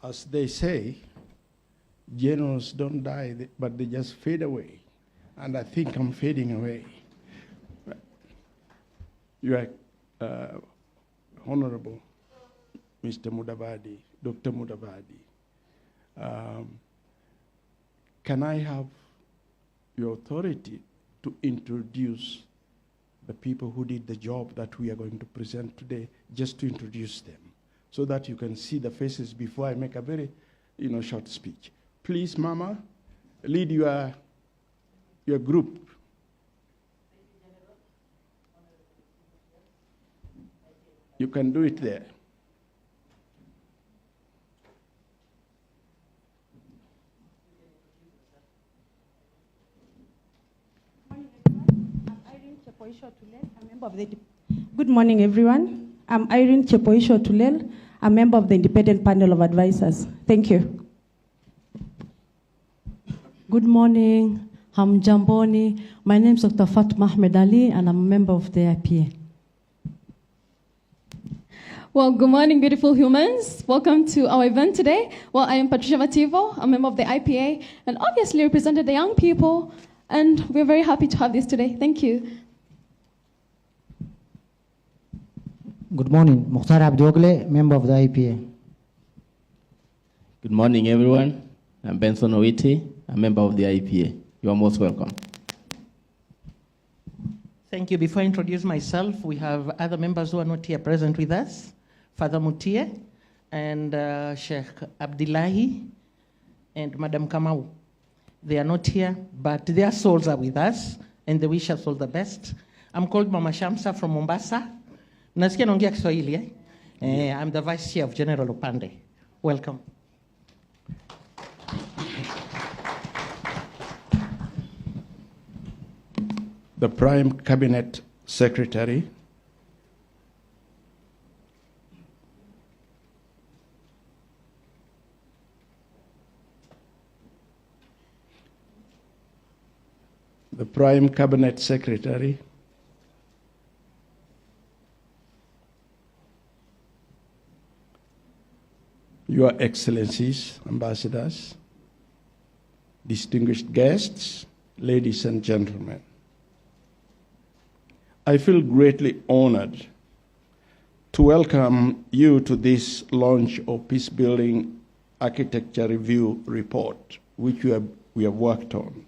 As they say, generals don't die, but they just fade away. And I think I'm fading away. You are Honorable Mr. Mudavadi, Dr. Mudavadi. Can I have your authority to introduce the people who did the job that we are going to present today, just to introduce them, so that you can see the faces before I make a very, short speech. Please, Mama, lead your group. You can do it there. Good morning, everyone. I'm Irene Chepoisho Tulel, a member of the Independent Panel of Advisors. Thank you. Good morning. Hamjamboni. My name is Dr. Fatma Ahmed Ali, and I'm a member of the IPA. Well, good morning, beautiful humans. Welcome to our event today. Well, I am Patricia Mativo, a member of the IPA, and obviously represented the young people, and we're very happy to have this today. Thank you. Good morning, Mukhtar Abdiogle, member of the IPA. Good morning, everyone. I'm Benson Owiti, a member of the IPA. You are most welcome. Thank you. Before I introduce myself, we have other members who are not here present with us. Father Mutie and Sheikh Abdullahi and Madam Kamau. They are not here, but their souls are with us, and they wish us all the best. I'm called Mama Shamsa from Mombasa. Nasikia naongea Kiswahili, I'm the Vice Chair of General Opande. Welcome. The Prime Cabinet Secretary, Your Excellencies, Ambassadors, distinguished guests, ladies and gentlemen. I feel greatly honored to welcome you to this launch of Peacebuilding Architecture Review Report, which we have worked on.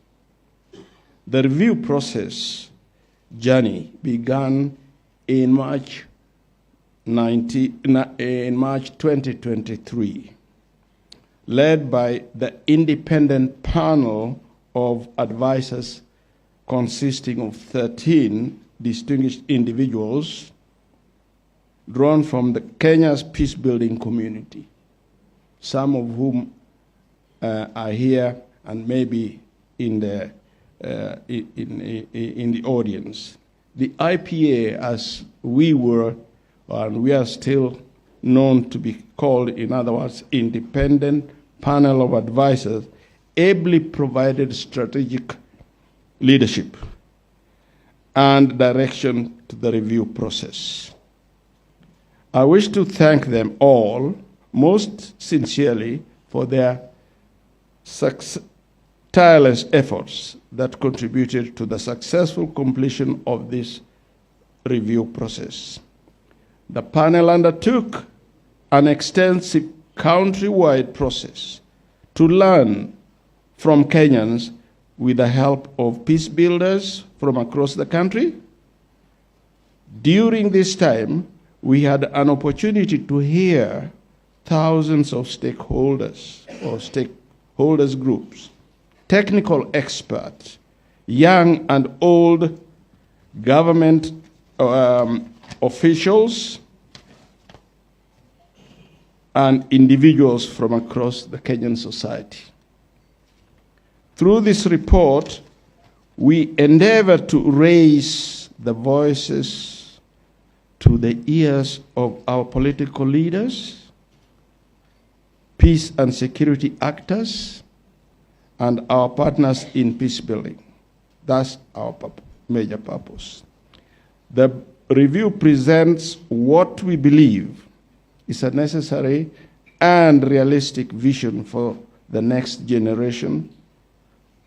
The review process journey began in March 2023, led by the independent panel of advisors consisting of 13 distinguished individuals drawn from Kenya's peace-building community, some of whom are here and maybe in the audience. The IPA, as we were, and we are still known to be called, in other words, Independent Panel of Advisors, ably provided strategic leadership and direction to the review process. I wish to thank them all most sincerely for their tireless efforts that contributed to the successful completion of this review process. The panel undertook an extensive country-wide process to learn from Kenyans with the help of peace builders from across the country. During this time, we had an opportunity to hear thousands of stakeholders groups, technical experts, young and old government officials, and individuals from across the Kenyan society. Through this report, we endeavor to raise the voices to the ears of our political leaders, peace and security actors, and our partners in peace building. That's our major purpose. The review presents what we believe is a necessary and realistic vision for the next generation,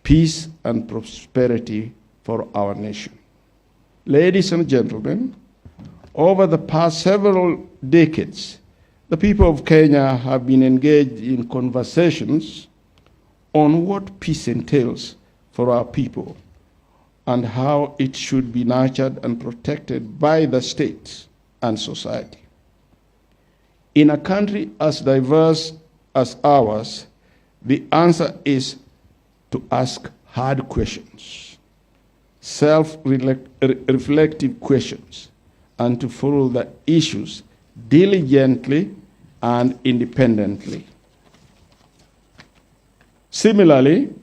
peace and prosperity for our nation. Ladies and gentlemen, over the past several decades, the people of Kenya have been engaged in conversations on what peace entails for our people and how it should be nurtured and protected by the state and society. In a country as diverse as ours, the answer is to ask hard questions, self-reflective questions, and to follow the issues diligently and independently. Similarly,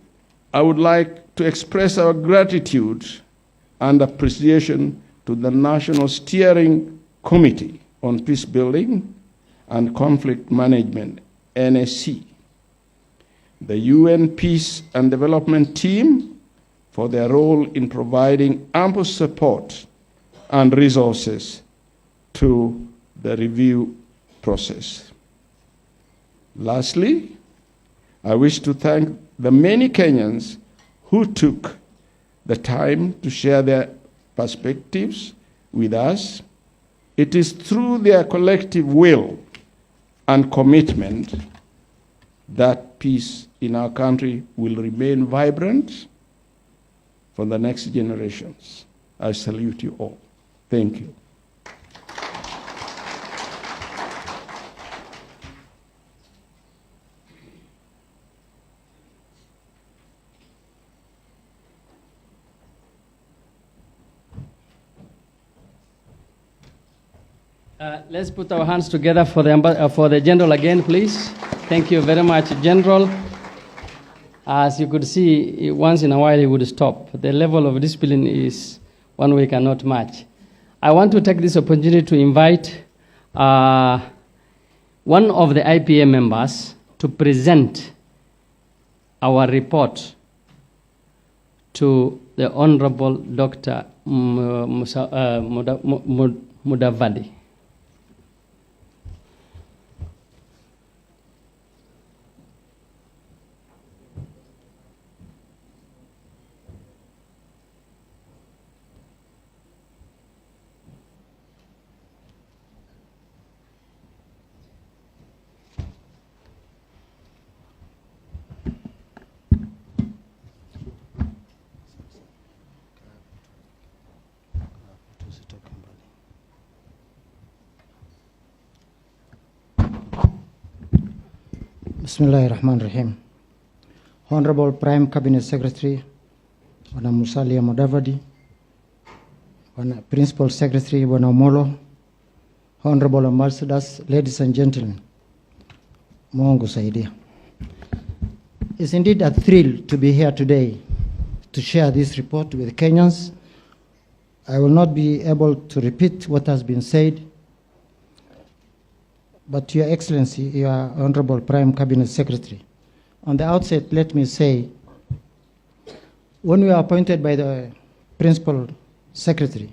I would like to express our gratitude and appreciation to the National Steering Committee on Peacebuilding and Conflict Management, NSC, the UN Peace and Development Team for their role in providing ample support and resources to the review process. Lastly, I wish to thank the many Kenyans who took the time to share their perspectives with us. It is through their collective will and commitment that peace in our country will remain vibrant for the next generations. I salute you all. Thank you. Let's put our hands together for the General again, please. Thank you very much, General. As you could see, once in a while he would stop. The level of discipline is one we cannot match. I want to take this opportunity to invite one of the IPA members to present our report to the Honorable Dr. Mudavadi. Bismillahirrahmanirrahim. Honorable Prime Cabinet Secretary, Bwana Musalia Mudavadi, Bwana Principal Secretary, Bwana Omolo, Honorable Ambassadors, ladies and gentlemen, Mungu saidia. It's indeed a thrill to be here today to share this report with Kenyans. I will not be able to repeat what has been said, but Your Excellency, Your Honorable Prime Cabinet Secretary, on the outset, let me say, when we were appointed by the Principal Secretary,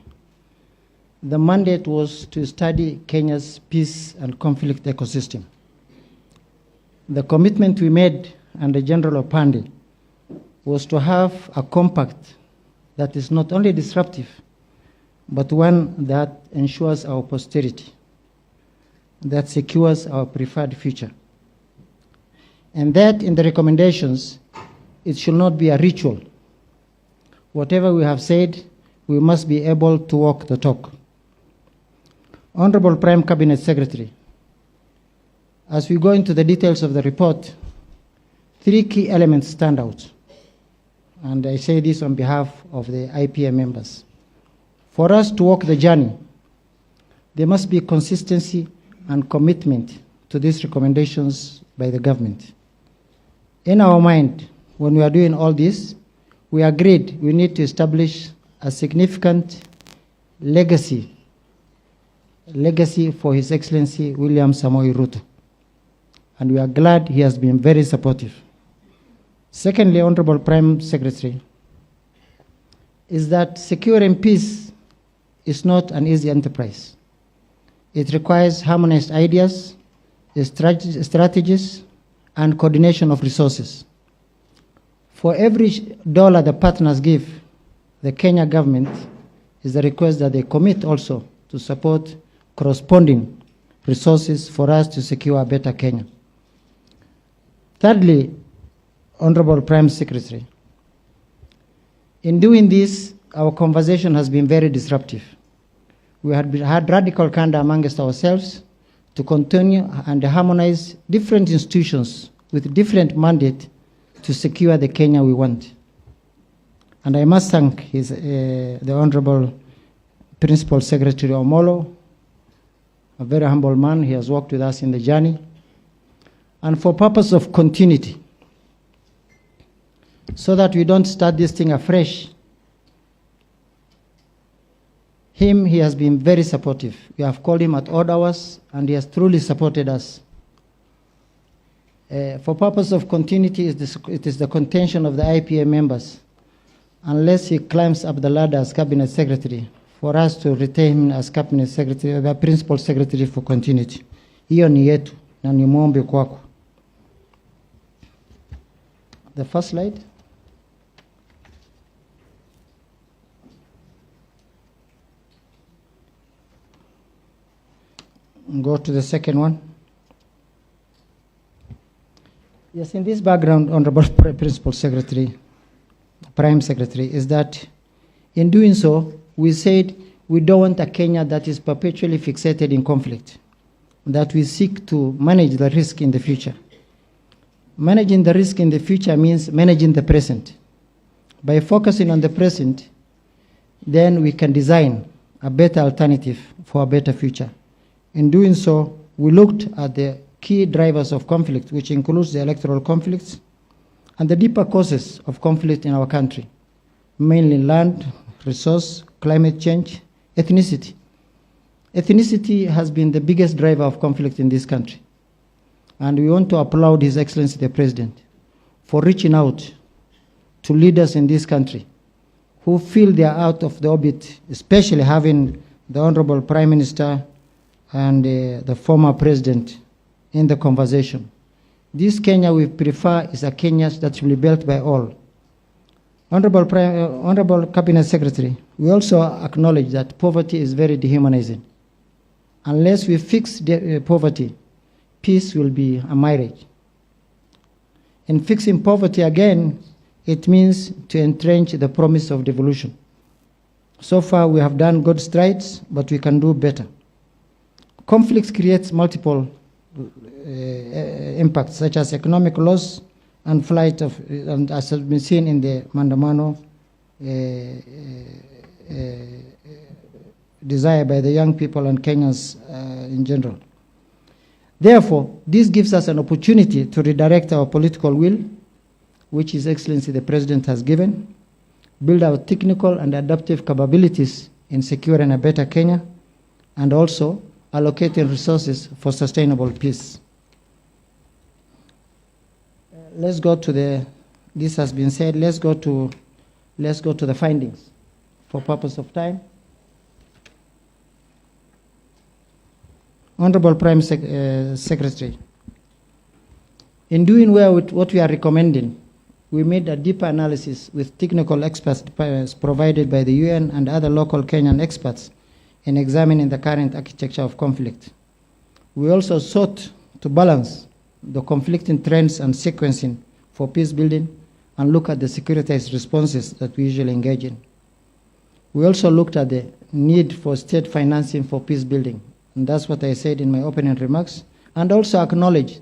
the mandate was to study Kenya's peace and conflict ecosystem. The commitment we made under General Opande was to have a compact that is not only disruptive, but one that ensures our posterity, that secures our preferred future. And that in the recommendations, it should not be a ritual. Whatever we have said, we must be able to walk the talk. Honorable Prime Cabinet Secretary, as we go into the details of the report, 3 key elements stand out. And I say this on behalf of the IPA members. For us to walk the journey, there must be consistency and commitment to these recommendations by the government. In our mind, when we are doing all this, we agreed we need to establish a significant legacy for His Excellency William Samoei Ruto. And we are glad he has been very supportive. Secondly, Honorable Prime Secretary, is that securing peace is not an easy enterprise. It requires harmonized ideas strategies, and coordination of resources. For every dollar the partners give, the Kenya government is the request that they commit also to support corresponding resources for us to secure a better Kenya. Thirdly, Honorable Prime Secretary, in doing this, our conversation has been very disruptive. We had radical candor amongst ourselves to continue and harmonize different institutions with different mandate to secure the Kenya we want. And I must thank the Honorable Principal Secretary Omolo, a very humble man. He has worked with us in the journey. And for purpose of continuity, so that we don't start this thing afresh, he has been very supportive. We have called him at odd hours, and he has truly supported us. For purpose of continuity, it is the contention of the IPA members, unless he climbs up the ladder as Cabinet Secretary, for us to retain him as Cabinet Secretary, the Principal Secretary for continuity. Hiyo ni yetu, na ni muombe kwako. The first slide. Go to the second one. Yes, in this background, Honorable Principal Secretary, Prime Secretary, is that in doing so, we said we don't want a Kenya that is perpetually fixated in conflict, that we seek to manage the risk in the future. Managing the risk in the future means managing the present. By focusing on the present, then we can design a better alternative for a better future. In doing so, we looked at the key drivers of conflict, which includes the electoral conflicts and the deeper causes of conflict in our country, mainly land, resource, climate change, ethnicity. Ethnicity has been the biggest driver of conflict in this country. And we want to applaud His Excellency the President for reaching out to leaders in this country who feel they are out of the orbit, especially having the Honorable Prime Minister and the former President in the conversation. This Kenya we prefer is a Kenya that will be built by all. Honorable Cabinet Secretary, we also acknowledge that poverty is very dehumanizing. Unless we fix poverty, peace will be a mirage. In fixing poverty again, it means to entrench the promise of devolution. So far we have done good strides, but we can do better. Conflicts create multiple impacts, such as economic loss and flight of, and as has been seen in the Mandamano desire by the young people and Kenyans in general. Therefore, this gives us an opportunity to redirect our political will, which His Excellency the President has given, build our technical and adaptive capabilities in securing a better Kenya, and also allocating resources for sustainable peace. Let's go to this has been said, let's go to the findings for purpose of time. Honorable Prime Secretary, in doing well with what we are recommending, we made a deeper analysis with technical experts provided by the UN and other local Kenyan experts in examining the current architecture of conflict. We also sought to balance the conflicting trends and sequencing for peace building and look at the securitized responses that we usually engage in. We also looked at the need for state financing for peace building, and that's what I said in my opening remarks, and also acknowledge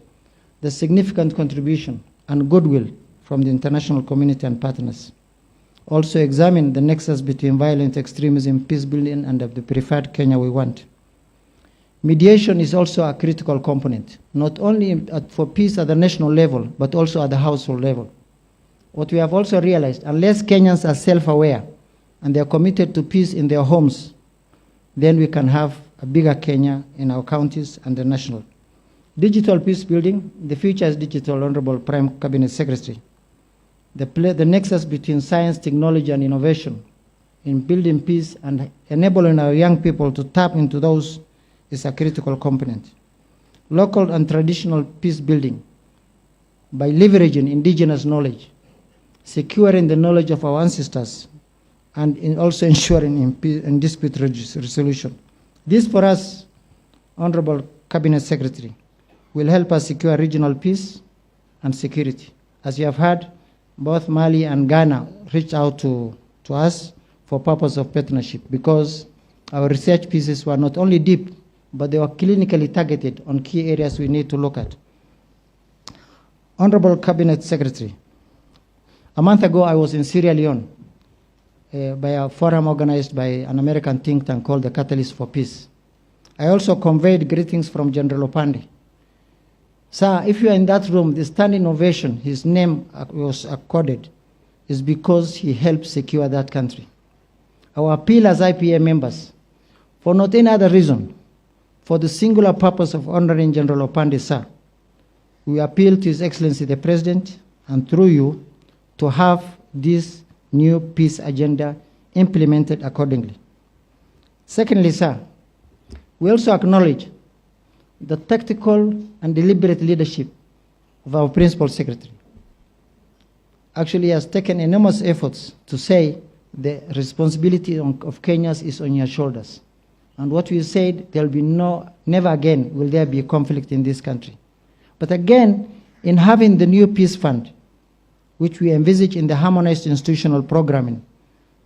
the significant contribution and goodwill from the international community and partners. Also examine the nexus between violent extremism, peace building, and the preferred Kenya we want. Mediation is also a critical component, not only for peace at the national level, but also at the household level. What we have also realized, unless Kenyans are self-aware and they are committed to peace in their homes, then we can have a bigger Kenya in our counties and the national. Digital peace building, the future is digital, Honorable Prime Cabinet Secretary. The nexus between science, technology, and innovation in building peace and enabling our young people to tap into those is a critical component. local and traditional peace building by leveraging indigenous knowledge, securing the knowledge of our ancestors, and also ensuring in dispute resolution. This, for us, Honorable Cabinet Secretary, will help us secure regional peace and security. As you have heard, both Mali and Ghana reached out to us for purpose of partnership because our research pieces were not only deep, but they were clinically targeted on key areas we need to look at. Honorable Cabinet Secretary, a month ago I was in Sierra Leone by a forum organized by an American think tank called the Catalyst for Peace. I also conveyed greetings from General Opande. Sir, if you are in that room, the standing ovation his name was accorded is because he helped secure that country. Our appeal as IPA members, for not any other reason, for the singular purpose of honoring General Opande, sir, we appeal to His Excellency the President and through you to have this new peace agenda implemented accordingly. Secondly, sir, we also acknowledge the tactical and deliberate leadership of our Principal Secretary. Actually, he has taken enormous efforts to say the responsibility of Kenyans is on your shoulders. And what we said, there will be never again will there be a conflict in this country. But again, in having the new peace fund, which we envisage in the harmonized institutional programming,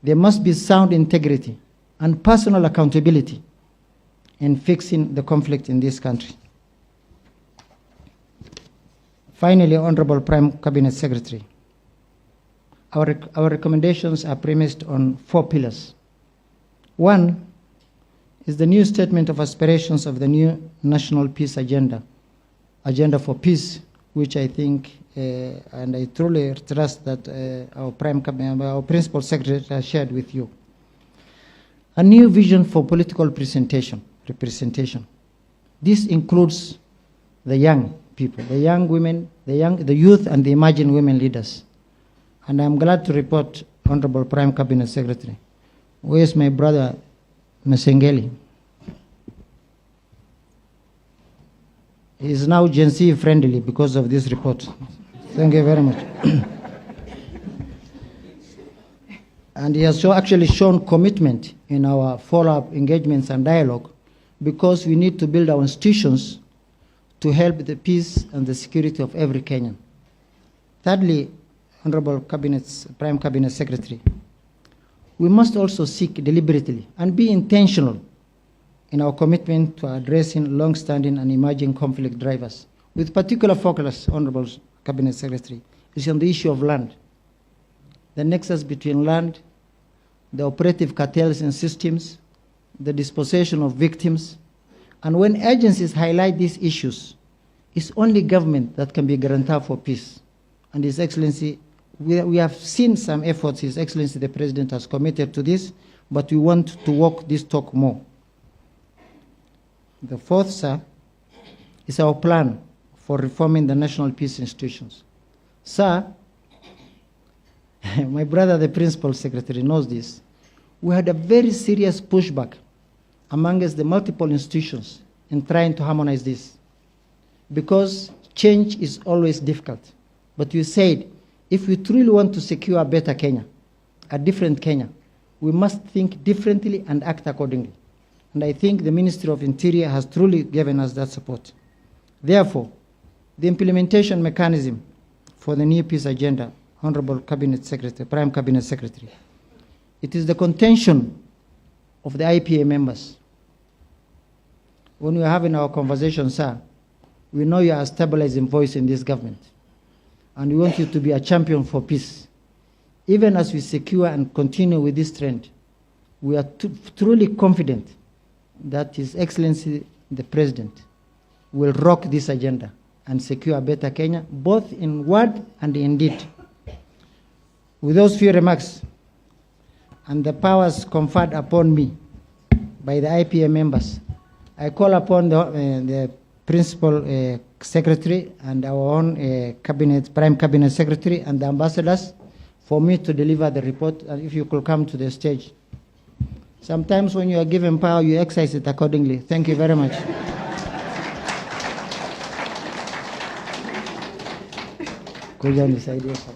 there must be sound integrity and personal accountability in fixing the conflict in this country. Finally, Honorable Prime Cabinet Secretary, our recommendations are premised on 4 pillars. One is the new statement of aspirations of the new National Peace Agenda for Peace, which I think, and I truly trust that our Principal Secretary has shared with you. A new vision for political representation. This includes the young people, the young women, the youth, and the emerging women leaders. And I'm glad to report, Honorable Prime Cabinet Secretary, where is my brother, Mesengeli? He is now Gen Z friendly because of this report. Thank you very much. And he has actually shown commitment in our follow-up engagements and dialogue because we need to build our institutions to help the peace and the security of every Kenyan. Thirdly, Honorable Prime Cabinet Secretary, we must also seek deliberately and be intentional in our commitment to addressing long-standing and emerging conflict drivers, with particular focus, Honorable Cabinet Secretary, is on the issue of land, the nexus between land, the operative cartels and systems, the dispossession of victims. And when agencies highlight these issues, it's only government that can be guarantor for peace. And His Excellency, we have seen some efforts His Excellency the President has committed to this, but we want to walk this talk more. The fourth, sir, is our plan for reforming the national peace institutions. Sir, my brother, the Principal Secretary, knows this. We had a very serious pushback amongst the multiple institutions in trying to harmonize this, because change is always difficult. But you said, if we truly want to secure a better Kenya, a different Kenya, we must think differently and act accordingly. And I think the Ministry of Interior has truly given us that support. Therefore, the implementation mechanism for the new peace agenda, Honorable Cabinet Secretary, Prime Cabinet Secretary, it is the contention of the IPA members. When we are having our conversation, sir, we know you are a stabilizing voice in this government, and we want you to be a champion for peace. Even as we secure and continue with this trend, we are truly confident that His Excellency the President will rock this agenda and secure a better Kenya, both in word and in deed. With those few remarks and the powers conferred upon me by the IPA members, I call upon the Principal Secretary and our own Prime Cabinet Secretary and the ambassadors for me to deliver the report, and if you could come to the stage. Sometimes when you are given power, you exercise it accordingly. Thank you very much. Kuja nisaidie sasa.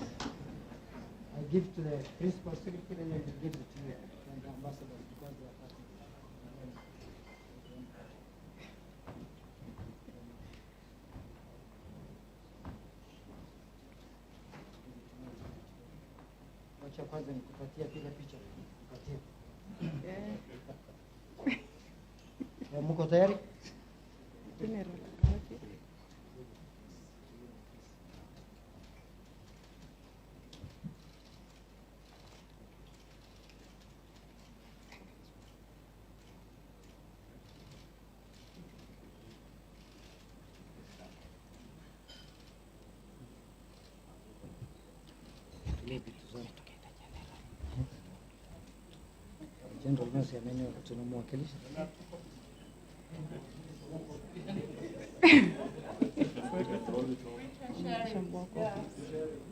I give to the principal secretary and he gives it to you and the ambassadors because they are partners. Wacha kwanza nikupatia piga picha. Nikupatie. Mko tayari? General Mercy ameni tunamwakilisha.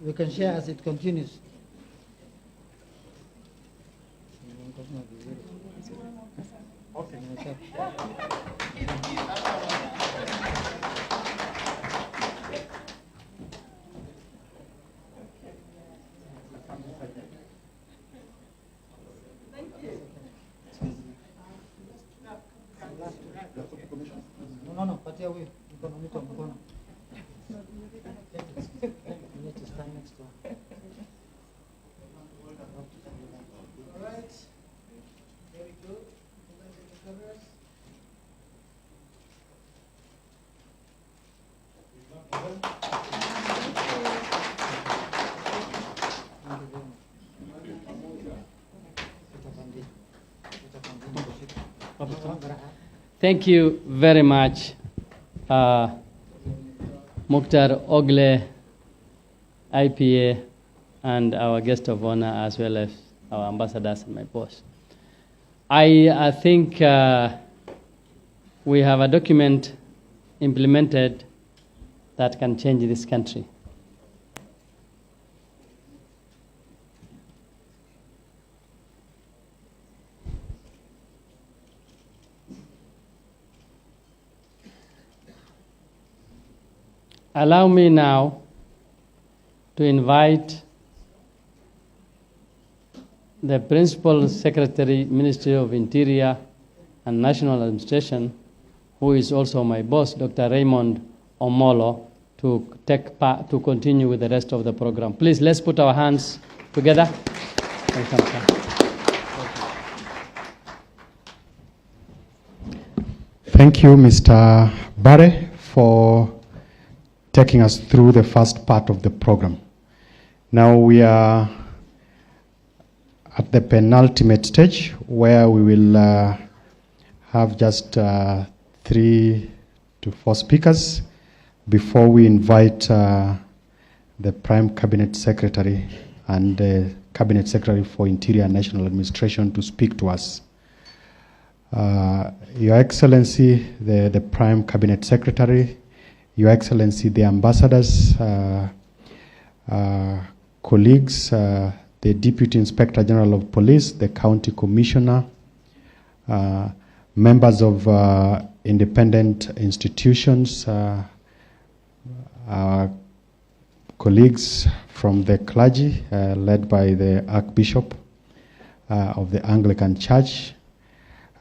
We can share as it continues. Okay. No, patia huyo. Mkono mito mkono. You need to stand next to her. All right. Very good. Thank you very much, Mukhtar Ogle, IPA, and our guest of honor, as well as our ambassadors and my boss. I think we have a document implemented that can change this country. Allow me now to invite the Principal Secretary, Ministry of Interior and National Administration, who is also my boss, Dr. Raymond Omolo, to continue with the rest of the program. Please, let's put our hands together. Welcome, sir. Thank you, Mr. Barre, for taking us through the first part of the program. Now we are at the penultimate stage where we will have just 3 to 4 speakers before we invite the Prime Cabinet Secretary and the Cabinet Secretary for Interior and National Administration to speak to us. Your Excellency, the Prime Cabinet Secretary, Your Excellency, the ambassadors, colleagues, the Deputy Inspector General of Police, the County Commissioner, members of independent institutions, colleagues from the clergy, led by the Archbishop of the Anglican Church.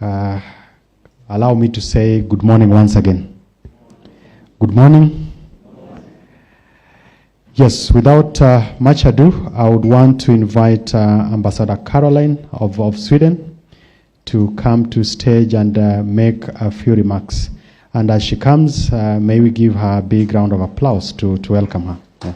Allow me to say good morning once again. Good morning. Yes, without much ado, I would want to invite Ambassador Caroline of Sweden to come to stage and make a few remarks. And as she comes, may we give her a big round of applause to welcome her. Yeah.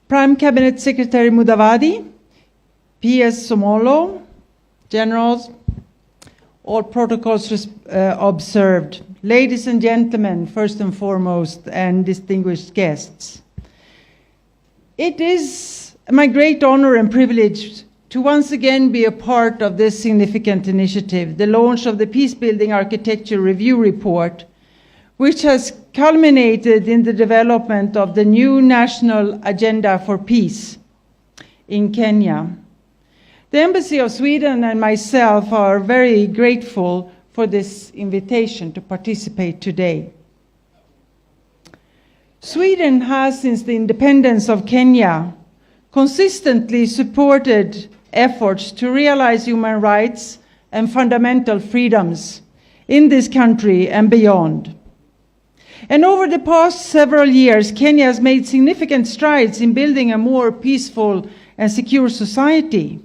Prime Cabinet Secretary Mudavadi, PS Somolo, Generals, all protocols observed. Ladies and gentlemen, first and foremost, and distinguished guests. It is my great honor and privilege to once again be a part of this significant initiative, the launch of the Peacebuilding Architecture Review Report, which has culminated in the development of the new National Agenda for Peace in Kenya. The Embassy of Sweden and myself are very grateful for this invitation to participate today. Sweden has, since the independence of Kenya, consistently supported efforts to realize human rights and fundamental freedoms in this country and beyond. And over the past several years, Kenya has made significant strides in building a more peaceful and secure society.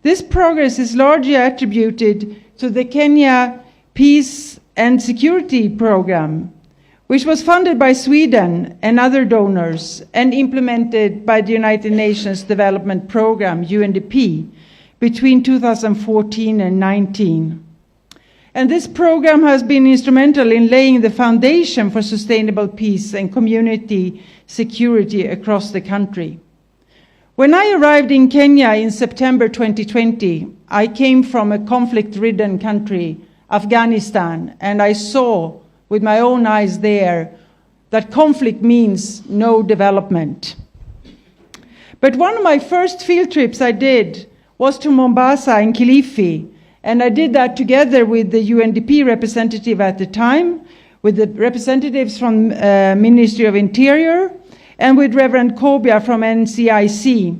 This progress is largely attributed to the Kenya Peace and Security Program, which was funded by Sweden and other donors and implemented by the United Nations Development Program, UNDP, between 2014 and 2019. And this program has been instrumental in laying the foundation for sustainable peace and community security across the country. When I arrived in Kenya in September 2020, I came from a conflict-ridden country, Afghanistan, and I saw with my own eyes there that conflict means no development. But one of my first field trips I did was to Mombasa and Kilifi, and I did that together with the UNDP representative at the time, with the representatives from Ministry of Interior, and with Reverend Kobia from NCIC,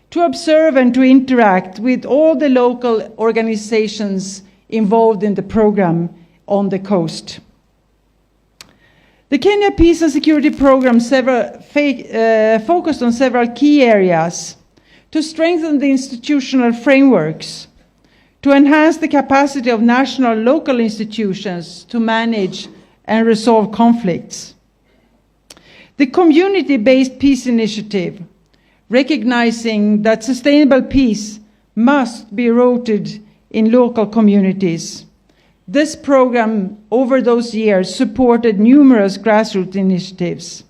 to observe and to interact with all the local organizations involved in the program on the coast. The Kenya Peace and Security Program focused on several key areas to strengthen the institutional frameworks, to enhance the capacity of national and local institutions to manage and resolve conflicts. The community-based peace initiative, recognizing that sustainable peace must be rooted in local communities. This program, over those years, supported numerous grassroots initiatives.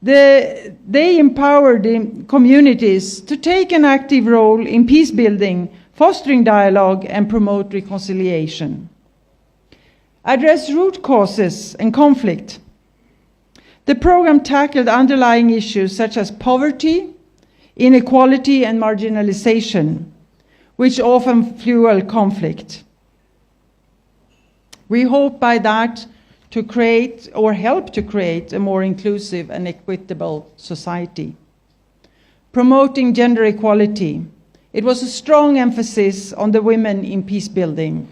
They empowered the communities to take an active role in peace building, fostering dialogue, and promote reconciliation. Address root causes and conflict. The program tackled underlying issues such as poverty, inequality, and marginalization, which often fuel conflict. We hope by that to create or help to create a more inclusive and equitable society. Promoting gender equality. It was a strong emphasis on the women in peace building.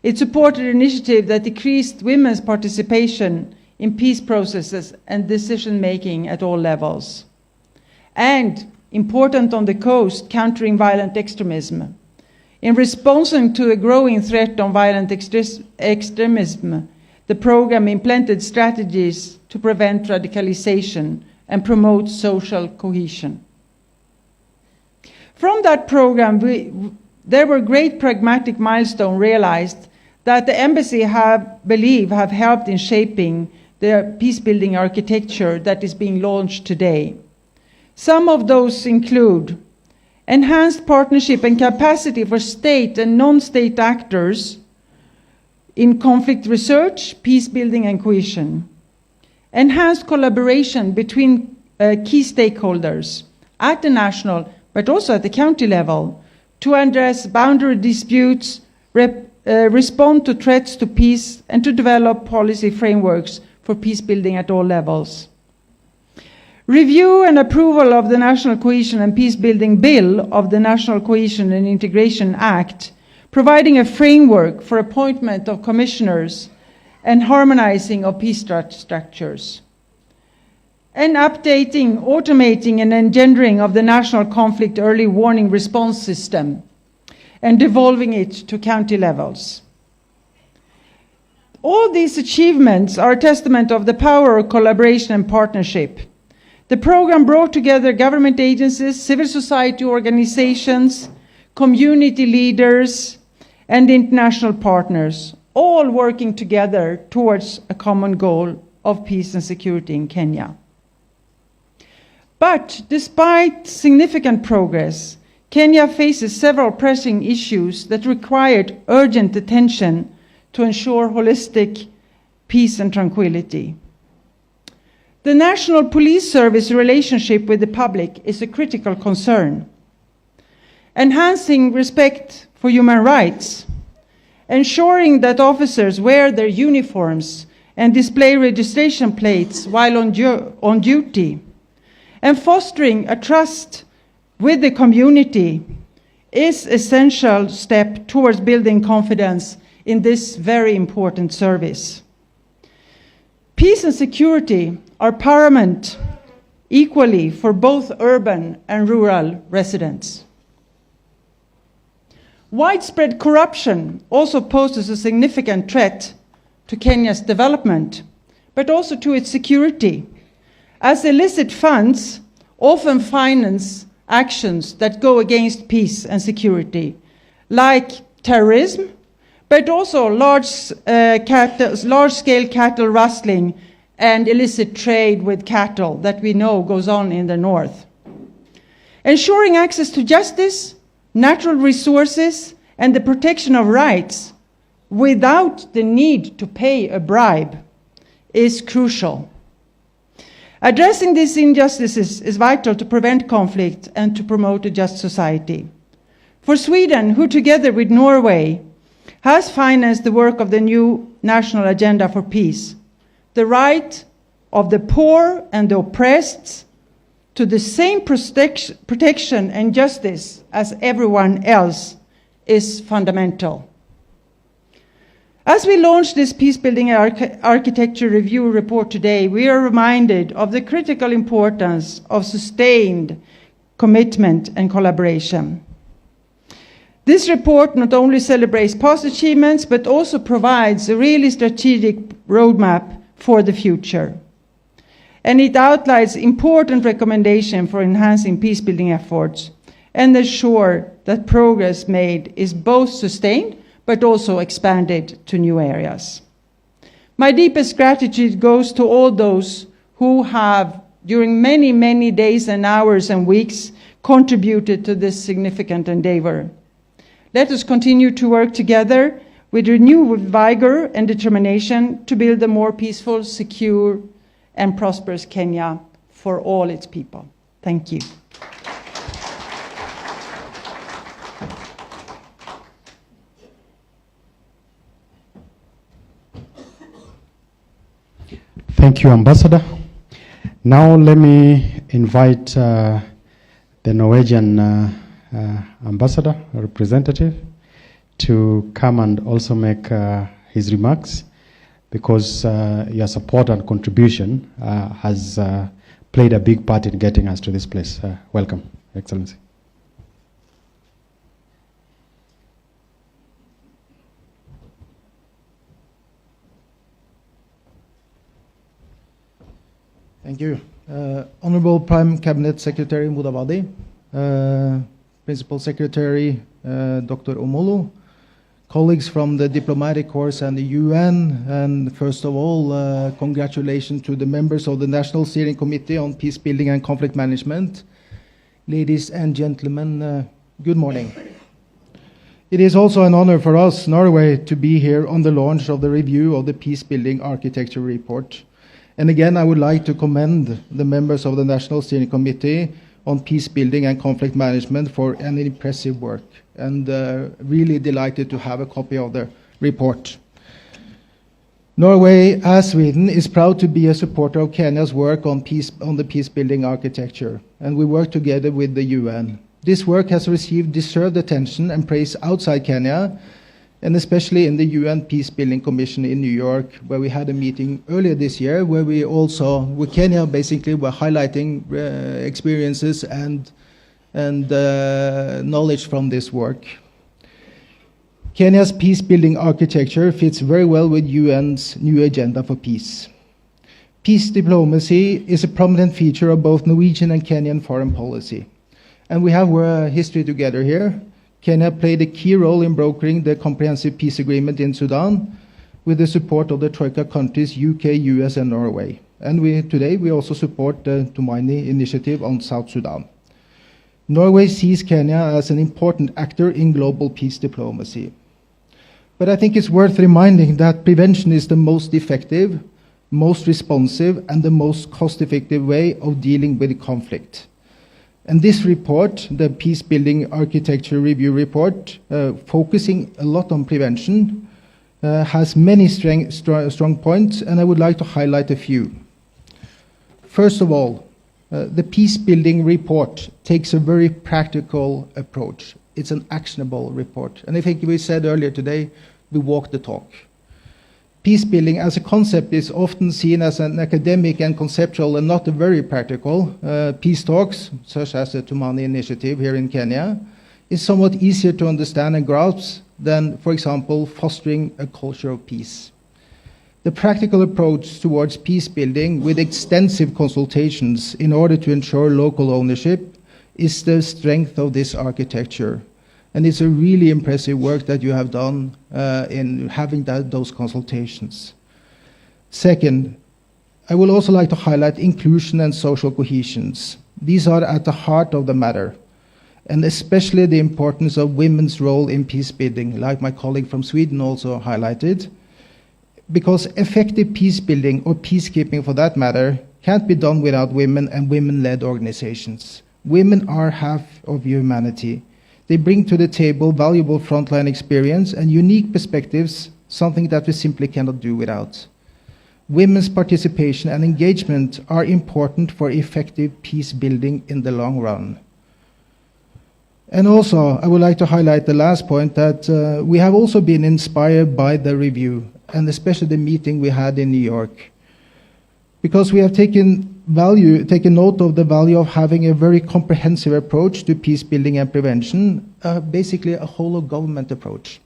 It supported an initiative that decreased women's participation in peace processes and decision-making at all levels. And, important on the coast, countering violent extremism. In response to a growing threat on violent extremism, the program implemented strategies to prevent radicalization and promote social cohesion. From that program, there were great pragmatic milestones realized that the embassy believe have helped in shaping the peace-building architecture that is being launched today. Some of those include enhanced partnership and capacity for state and non-state actors in conflict research, peace building, and cohesion. Enhanced collaboration between key stakeholders at the national, but also at the county level, to address boundary disputes, respond to threats to peace, and to develop policy frameworks for peace building at all levels. Review and approval of the National Cohesion and Peace Building Bill of the National Cohesion and Integration Act, providing a framework for appointment of commissioners and harmonizing of peace structures. And updating, automating, and engendering of the National Conflict Early Warning Response System and devolving it to county levels. All these achievements are a testament of the power of collaboration and partnership. The program brought together government agencies, civil society organizations, community leaders, and international partners, all working together towards a common goal of peace and security in Kenya. But despite significant progress, Kenya faces several pressing issues that required urgent attention to ensure holistic peace and tranquility. The National Police Service relationship with the public is a critical concern. Enhancing respect for human rights, ensuring that officers wear their uniforms and display registration plates while on duty, and fostering a trust with the community is an essential step towards building confidence in this very important service. Peace and security are paramount equally for both urban and rural residents. Widespread corruption also poses a significant threat to Kenya's development, but also to its security, as illicit funds often finance actions that go against peace and security, like terrorism, but also large-scale cattle rustling and illicit trade with cattle that we know goes on in the north. Ensuring access to justice, natural resources, and the protection of rights without the need to pay a bribe is crucial. Addressing these injustices is vital to prevent conflict and to promote a just society. For Sweden, who together with Norway has financed the work of the new National Agenda for Peace, the right of the poor and the oppressed to the same protection and justice as everyone else is fundamental. As we launch this Peacebuilding Architecture Review report today, we are reminded of the critical importance of sustained commitment and collaboration. This report not only celebrates past achievements, but also provides a really strategic roadmap for the future. And it outlines important recommendations for enhancing peacebuilding efforts and ensure that progress made is both sustained but also expanded to new areas. My deepest gratitude goes to all those who have, during many, many days and hours and weeks, contributed to this significant endeavor. Let us continue to work together with renewed vigor and determination to build a more peaceful, secure, and prosperous Kenya for all its people. Thank you. Thank you, Ambassador. Now let me invite the Norwegian ambassador, representative, to come and also make his remarks, because your support and contribution has played a big part in getting us to this place. Welcome, Excellency. Thank you. Honorable Prime Cabinet Secretary Mudavadi, Principal Secretary Dr. Omolu, colleagues from the diplomatic corps and the UN, and first of all, congratulations to the members of the National Steering Committee on Peacebuilding and Conflict Management. Ladies and gentlemen, good morning. It is also an honor for us, Norway, to be here on the launch of the review of the Peacebuilding Architecture Report. And again, I would like to commend the members of the National Steering Committee on Peacebuilding and Conflict Management for an impressive work, and really delighted to have a copy of the report. Norway, as Sweden, is proud to be a supporter of Kenya's work on the peacebuilding architecture, and we work together with the UN. This work has received deserved attention and praise outside Kenya, and especially in the UN Peacebuilding Commission in New York, where we had a meeting earlier this year, where we also, with Kenya, basically were highlighting experiences and knowledge from this work. Kenya's peacebuilding architecture fits very well with UN's new agenda for peace. Peace diplomacy is a prominent feature of both Norwegian and Kenyan foreign policy. And we have history together here. Kenya played a key role in brokering the comprehensive peace agreement in Sudan with the support of the Troika countries UK, US, and Norway. And today we also support the Tumaini initiative on South Sudan. Norway sees Kenya as an important actor in global peace diplomacy. But I think it's worth reminding that prevention is the most effective, most responsive, and the most cost-effective way of dealing with conflict. And this report, the Peacebuilding Architecture Review Report, focusing a lot on prevention, has many strong points, and I would like to highlight a few. First of all, the Peacebuilding report takes a very practical approach. It's an actionable report. And I think we said earlier today, we walk the talk. Peacebuilding as a concept is often seen as an academic and conceptual and not a very practical. Peace talks, such as the Tumani Initiative here in Kenya, is somewhat easier to understand and grasp than, for example, fostering a culture of peace. The practical approach towards peace building with extensive consultations in order to ensure local ownership is the strength of this architecture. And it's a really impressive work that you have done in having those consultations. Second, I would also like to highlight inclusion and social cohesions. These are at the heart of the matter, and especially the importance of women's role in peace building, like my colleague from Sweden also highlighted, because effective peace building, or peacekeeping for that matter, can't be done without women and women-led organizations. Women are half of humanity. They bring to the table valuable frontline experience and unique perspectives, something that we simply cannot do without. Women's participation and engagement are important for effective peace building in the long run. And also, I would like to highlight the last point that we have also been inspired by the review, and especially the meeting we had in New York, because we have taken note of the value of having a very comprehensive approach to peace building and prevention, basically a whole of government approach.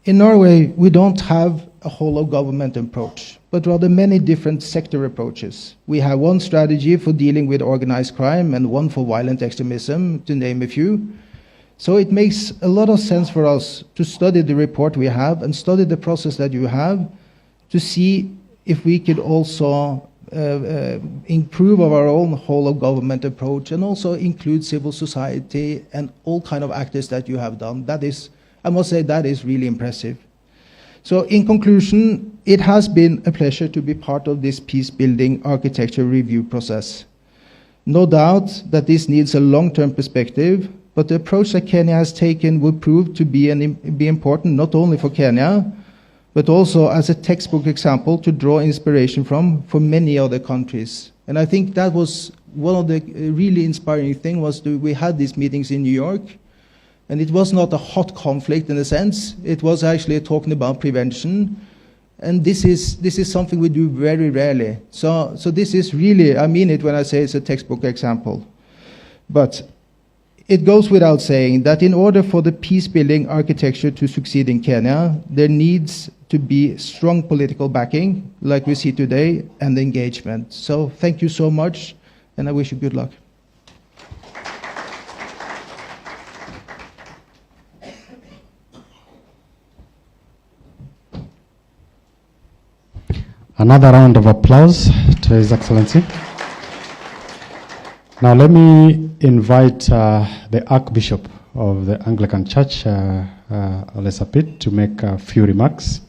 In Norway, we don't have a whole of government approach, but rather many different sector approaches. We have one strategy for dealing with organized crime and one for violent extremism, to name a few. So it makes a lot of sense for us to study the report we have and study the process that you have to see if we could also improve our own whole of government approach and also include civil society and all kind of actors that you have done. That is, I must say, that is really impressive. So in conclusion, it has been a pleasure to be part of this peace building architecture review process. No doubt that this needs a long-term perspective, but the approach that Kenya has taken will prove to be important not only for Kenya, but also as a textbook example to draw inspiration from for many other countries. And I think that was one of the really inspiring things was we had these meetings in New York, and it was not a hot conflict in a sense. It was actually talking about prevention, and this is something we do very rarely. So this is really, I mean it when I say it's a textbook example. But it goes without saying that in order for the peace-building architecture to succeed in Kenya, there needs to be strong political backing, like we see today, and engagement. So thank you so much, and I wish you good luck. Another round of applause to His Excellency. Now let me invite the Archbishop of the Anglican Church, Olesapit, to make a few remarks,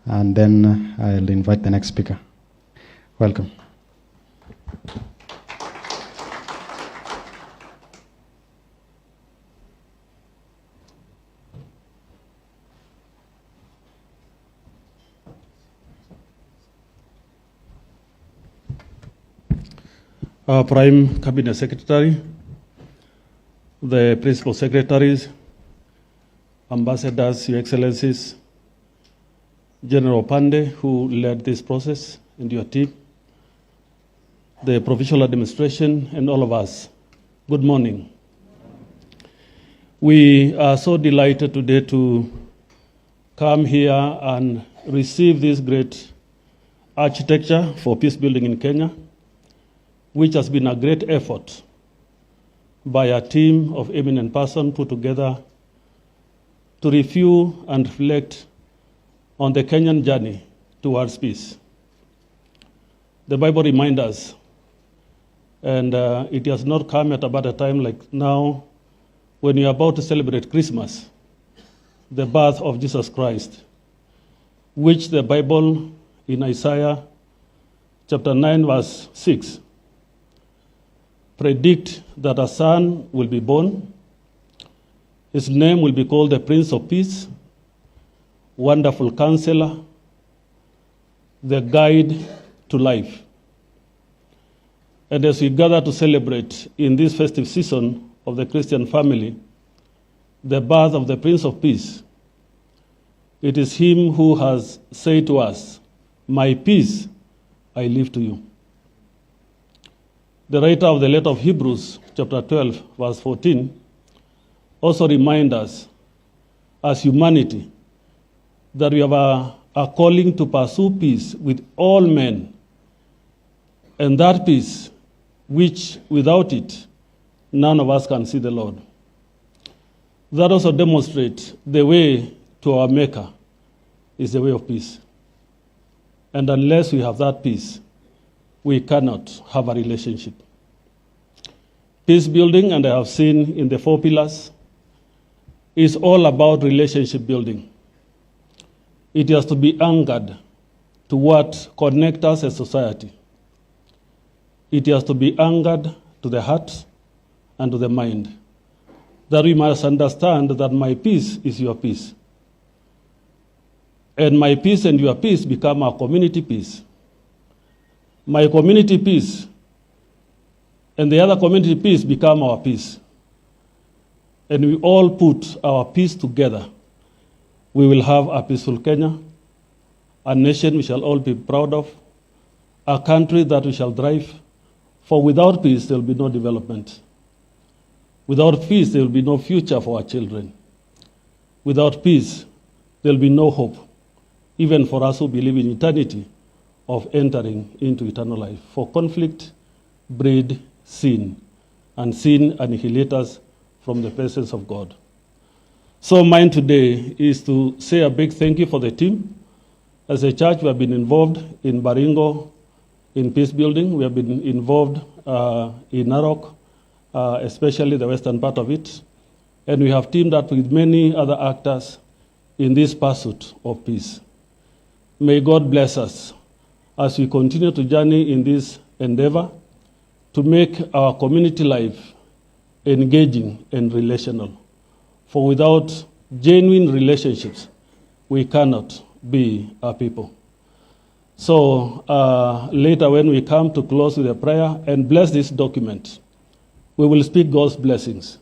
and then I'll invite the next speaker. Welcome. Our Prime Cabinet Secretary, the Principal Secretaries, Ambassadors, Your Excellencies, General Pande, who led this process, and your team, the Provincial Administration, and all of us, good morning. We are so delighted today to come here and receive this great architecture for peace building in Kenya, which has been a great effort by a team of eminent persons put together to review and reflect on the Kenyan journey towards peace. The Bible reminds us, and it has not come at about a time like now when you're about to celebrate Christmas, the birth of Jesus Christ, which the Bible in Isaiah chapter 9, verse 6, predict that a son will be born. His name will be called the Prince of Peace, Wonderful Counselor, the Guide to Life. And as we gather to celebrate in this festive season of the Christian family the birth of the Prince of Peace, it is him who has said to us, "My peace I leave to you." The writer of the letter of Hebrews, chapter 12, verse 14, also reminds us as humanity that we have a calling to pursue peace with all men, and that peace which without it none of us can see the Lord. That also demonstrates the way to our Maker is the way of peace. And unless we have that peace, we cannot have a relationship. Peace building, and I have seen in the 4 pillars, is all about relationship building. It has to be anchored to what connects us as society. It has to be anchored to the heart and to the mind. That we must understand that my peace is your peace. And my peace and your peace become our community peace. My community peace and the other community peace become our peace. And we all put our peace together. We will have a peaceful Kenya, a nation we shall all be proud of, a country that we shall drive. For without peace, there will be no development. Without peace, there will be no future for our children. Without peace, there will be no hope, even for us who believe in eternity, of entering into eternal life. For conflict breed sin, and sin annihilates us from the presence of God. So mine today is to say a big thank you for the team. As a church, we have been involved in Baringo, in peace building. We have been involved in Narok, especially the western part of it. And we have teamed up with many other actors in this pursuit of peace. May God bless us as we continue to journey in this endeavor to make our community life engaging and relational. For without genuine relationships, we cannot be a people. So later when we come to close with a prayer and bless this document, we will speak God's blessings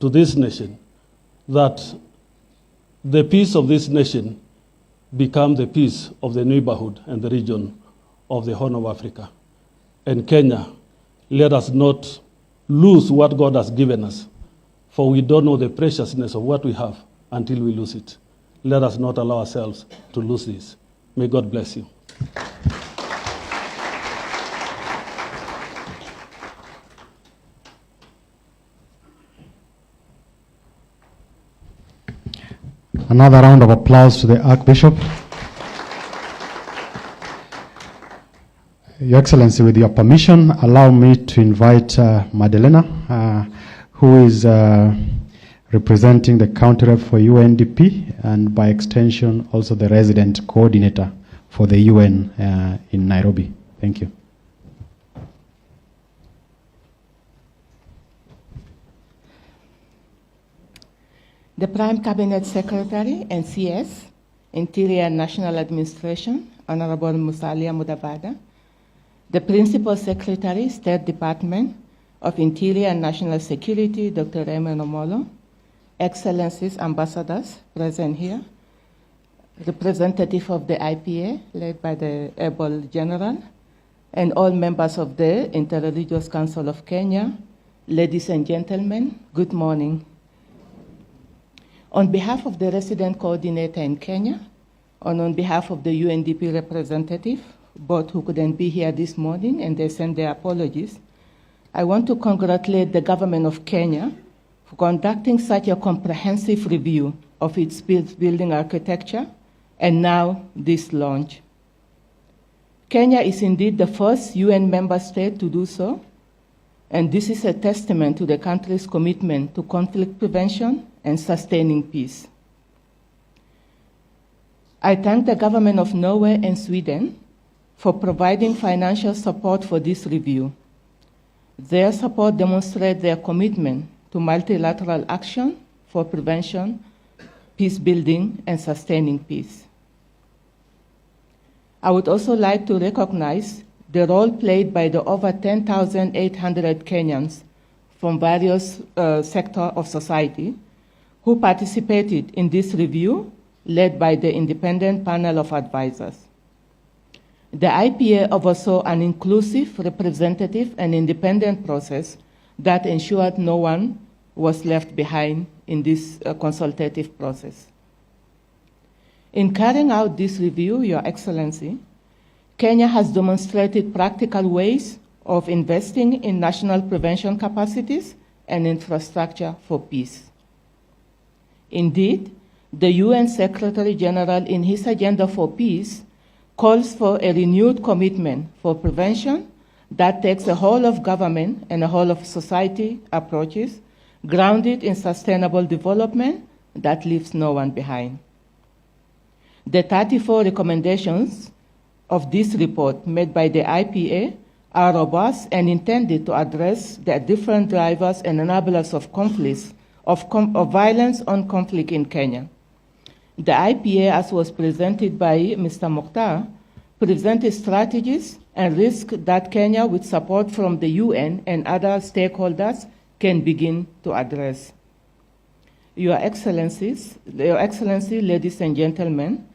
to this nation, that the peace of this nation become the peace of the neighborhood and the region of the Horn of Africa. And Kenya, let us not lose what God has given us, for we don't know the preciousness of what we have until we lose it. Let us not allow ourselves to lose this. May God bless you. Another round of applause to the Archbishop. Your Excellency, with your permission, allow me to invite Madalena, who is representing the county rep for UNDP, and by extension also the resident coordinator for the UN in Nairobi. Thank you. The Prime Cabinet Secretary, NCS, Interior and National Administration, Honorable Musalia Mudavadi, the Principal Secretary, State Department of Interior and National Security, Dr. Raymond Omolo, Excellencies, Ambassadors present here, representative of the IPA, led by the able General, and all members of the Interreligious Council of Kenya, ladies and gentlemen, good morning. On behalf of the resident coordinator in Kenya, and on behalf of the UNDP representative, both who couldn't be here this morning and they send their apologies, I want to congratulate the government of Kenya for conducting such a comprehensive review of its building architecture and now this launch. Kenya is indeed the first UN member state to do so, and this is a testament to the country's commitment to conflict prevention and sustaining peace. I thank the government of Norway and Sweden for providing financial support for this review. Their support demonstrates their commitment to multilateral action for prevention, peace building, and sustaining peace. I would also like to recognize the role played by the over 10,800 Kenyans from various sectors of society who participated in this review led by the independent panel of advisors. The IPA oversaw an inclusive, representative, and independent process that ensured no one was left behind in this consultative process. In carrying out this review, Your Excellency, Kenya has demonstrated practical ways of investing in national prevention capacities and infrastructure for peace. Indeed, the UN Secretary General in his Agenda for Peace calls for a renewed commitment for prevention that takes a whole of government and a whole of society approaches grounded in sustainable development that leaves no one behind. The 34 recommendations of this report made by the IPA are robust and intended to address the different drivers and enablers of conflicts, of violence on conflict in Kenya. The IPA, as was presented by Mr. Mokhtar, presented strategies and risks that Kenya, with support from the UN and other stakeholders, can begin to address. Your Excellency, ladies and gentlemen,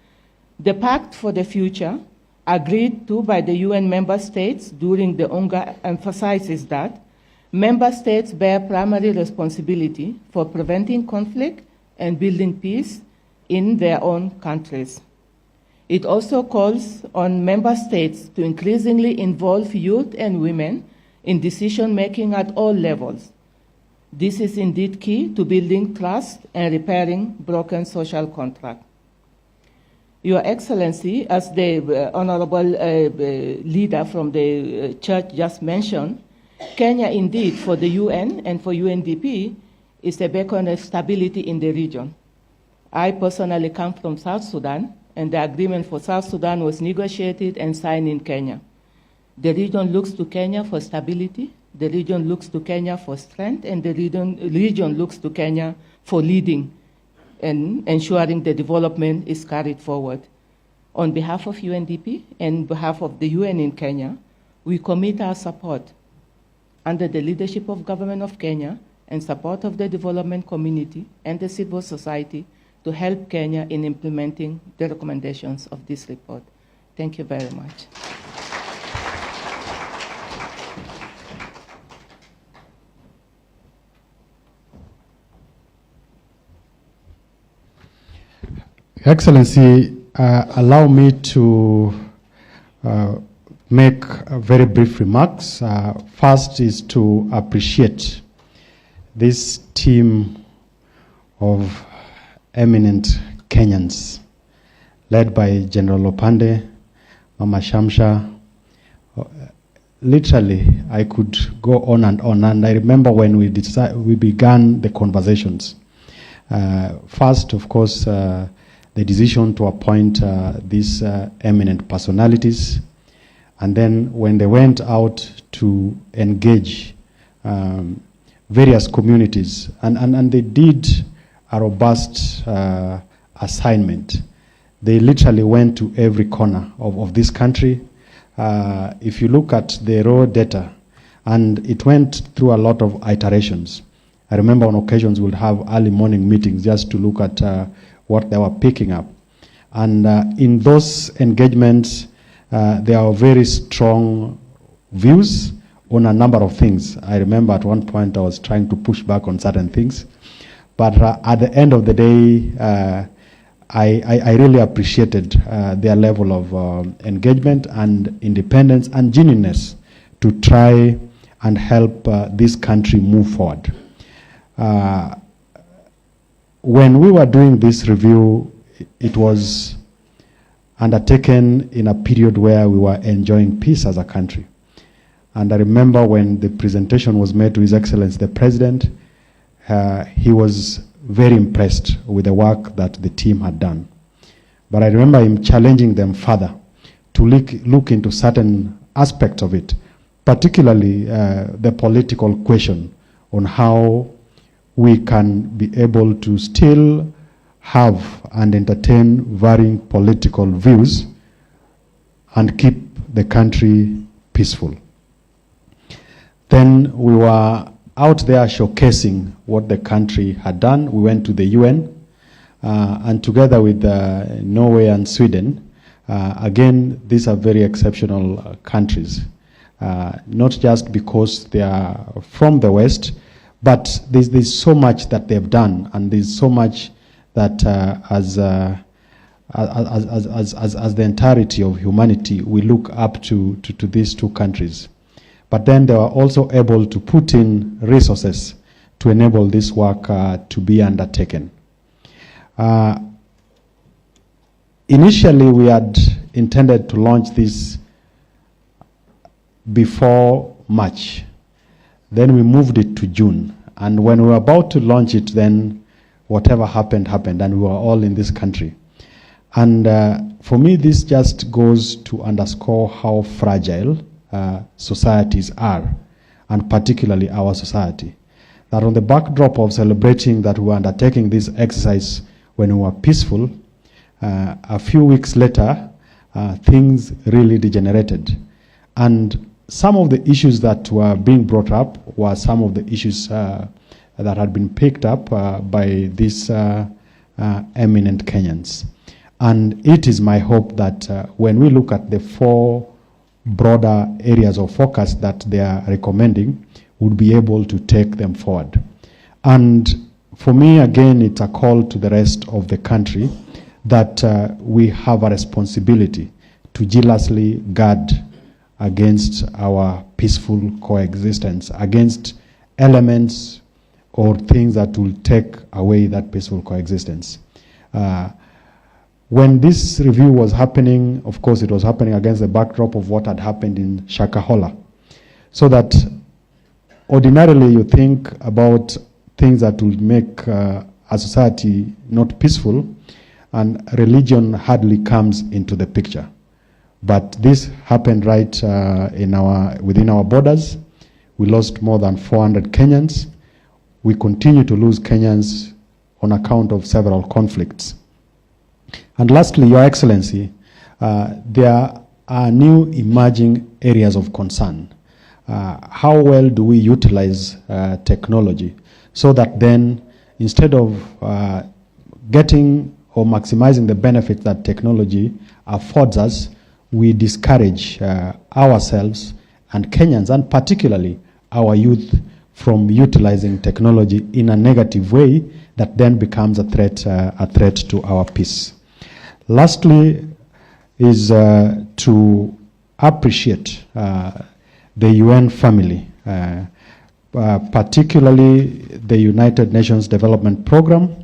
the Pact for the Future, agreed to by the UN member states during the UNGA, emphasizes that member states bear primary responsibility for preventing conflict and building peace in their own countries. It also calls on member states to increasingly involve youth and women in decision-making at all levels. This is indeed key to building trust and repairing broken social contract. Your Excellency, as the honorable leader from the church just mentioned, Kenya indeed for the UN and for UNDP is a beacon of stability in the region. I personally come from South Sudan, and the agreement for South Sudan was negotiated and signed in Kenya. The region looks to Kenya for stability, the region looks to Kenya for strength, and the region looks to Kenya for leading and ensuring the development is carried forward. On behalf of UNDP and on behalf of the UN in Kenya, we commit our support under the leadership of Government of Kenya and support of the development community and the civil society to help Kenya in implementing the recommendations of this report. Thank you very much. Excellency, allow me to make very brief remarks. First is to appreciate this team of eminent Kenyans, led by General Opande, Mama Shamsha. Literally, I could go on, and I remember when we began the conversations. First, of course, the decision to appoint these eminent personalities, and then when they went out to engage various communities, and they did a robust assignment. They literally went to every corner of this country. If you look at the raw data, and it went through a lot of iterations. I remember on occasions we'd have early morning meetings just to look at what they were picking up. And in those engagements, there are very strong views on a number of things. I remember at one point I was trying to push back on certain things. But at the end of the day, I really appreciated their level of engagement and independence and genuineness to try and help this country move forward. When we were doing this review, it was undertaken in a period where we were enjoying peace as a country. And I remember when the presentation was made to His Excellency the President, he was very impressed with the work that the team had done. But I remember him challenging them further to look into certain aspects of it, particularly the political question on how we can be able to still have and entertain varying political views and keep the country peaceful. Then we were out there showcasing what the country had done. We went to the UN and together with Norway and Sweden, again, these are very exceptional countries, not just because they are from the West, but there's so much that they've done, and there's so much that as the entirety of humanity, we look up to these two countries. But then they were also able to put in resources to enable this work to be undertaken. Initially, we had intended to launch this before March. Then we moved it to June. And when we were about to launch it, then whatever happened, happened, and we were all in this country. And for me, this just goes to underscore how fragile societies are, and particularly our society. That on the backdrop of celebrating that we were undertaking this exercise when we were peaceful, a few weeks later, things really degenerated. And some of the issues that were being brought up were some of the issues that had been picked up by these eminent Kenyans. And it is my hope that when we look at the 4 broader areas of focus that they are recommending, we'll be able to take them forward. And for me, again, it's a call to the rest of the country that we have a responsibility to jealously guard against our peaceful coexistence, against elements or things that will take away that peaceful coexistence. When this review was happening, of course, it was happening against the backdrop of what had happened in Shakahola. So that ordinarily you think about things that will make a society not peaceful, and religion hardly comes into the picture. But this happened right within our borders. We lost more than 400 Kenyans. We continue to lose Kenyans on account of several conflicts. And lastly, Your Excellency, there are new emerging areas of concern. How well do we utilize technology so that then, instead of getting or maximizing the benefits that technology affords us, we discourage ourselves and Kenyans, and particularly our youth, from utilizing technology in a negative way that then becomes a threat to our peace. Lastly is to appreciate the UN family, particularly the United Nations Development Program